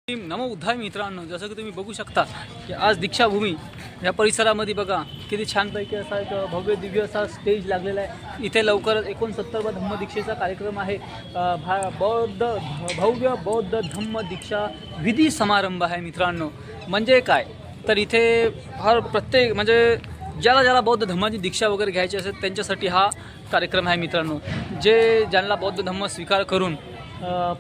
नमो उद्धाय मित्रांनो, जसं की तुम्ही बघू शकता की आज दीक्षाभूमी या परिसरामध्ये बघा किती छानपैकी असा एक भव्य दिव्य असा स्टेज लागलेला आहे। इथे लवकरच 69वा धम्मदीक्षेचा कार्यक्रम आहे। भव्य बौद्ध धम्म दीक्षा विधी समारंभ आहे मित्रांनो। म्हणजे काय तर इथे प्रत्येक म्हणजे ज्याला बौद्ध धम्माची दीक्षा वगैरे घ्यायची असेल त्यांच्यासाठी हा कार्यक्रम आहे मित्रांनो। ज्यांना बौद्ध धम्म स्वीकार करून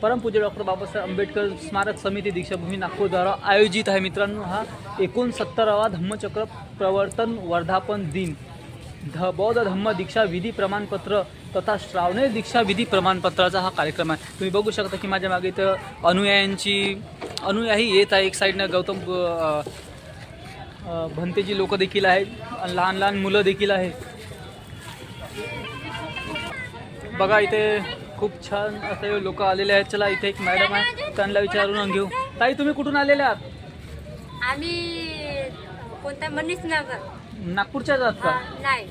परमपूज्य डॉक्टर बाबासाहेब आंबेडकर स्मारक समिती दीक्षाभूमी नागपूर द्वारा आयोजित आहे मित्रांनो हा 69वा धम्मचक्र प्रवर्तन वर्धापन दिन बौद्ध धम्म दीक्षा विधी प्रमाणपत्र तथा श्रावणी दीक्षा विधी प्रमाणपत्राचा हा कार्यक्रम आहे। तुम्ही बघू शकता की माझ्या मागे इथं अनुयायी येत आहे। एक साईडनं गौतम भंतेची लोक देखील आहेत, लहान लहान मुलं देखील आहेत। बघा इथे खूप छान असे लोक आलेले आहेत। चला इथे एक मॅडम आहे, त्यांना विचारून घेऊ। ताई तुम्ही कुठून आलेले आहात? आम्ही कोणता मनीष नगर नागपूरच्याच आहात का? नाही,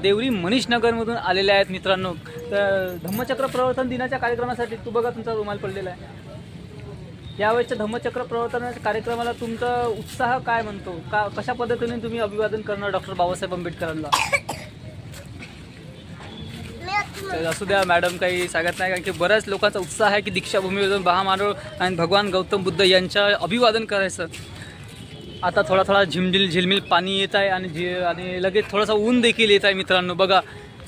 देवरी मनीष नगर मधून आलेले आहेत मित्रांनो। तर धम्मचक्र प्रवर्तन दिनाच्या कार्यक्रमासाठी तू बघा तुमचा रुमाल पडलेला आहे। यावेळेच्या धम्मचक्र प्रवर्तनाच्या कार्यक्रमाला तुमचा उत्साह काय म्हणतो? कशा पद्धतीने तुम्ही अभिवादन करणार डॉक्टर बाबासाहेब आंबेडकरांना? असू द्या मॅडम, काही सांगत नाही, कारण की बऱ्याच लोकांचा उत्साह आहे की दीक्षाभूमीवरून महामानव आणि भगवान गौतम बुद्ध यांच्या अभिवादन करायचं। आता थोडा झिलमिल पाणी येत आहे आणि लगेच थोडासा ऊन देखील येत आहे मित्रांनो। बघा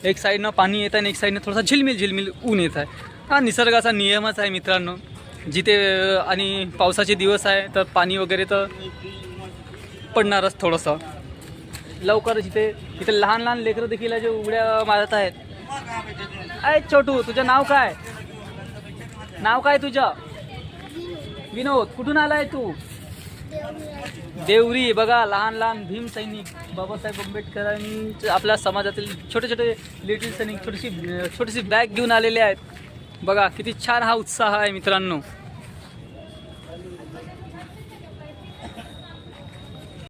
एक साईडनं पाणी येत आहे आणि एक साईडनं थोडासा झिलमिल ऊन येत आहे। हा निसर्गाचा नियमच आहे मित्रांनो। जिथे आणि पावसाचे दिवस आहे तर पाणी वगैरे तर पडणारच थोडंसं लवकरच। इथे लहान लहान लेकरं देखील जे उड्या मारत आहेत। अय छोटू, तुझं नाव काय? नाव काय तुझं? विनोद, कुठून आलाय तू? देवरी। बघा लहान लहान भीम सैनिक बाबासाहेब आंबेडकरांनी आपल्या समाजातील छोटे लिटिल सैनिक छोटीशी बॅग घेऊन आलेले आहेत। बघा किती छान हा उत्साह आहे मित्रांनो।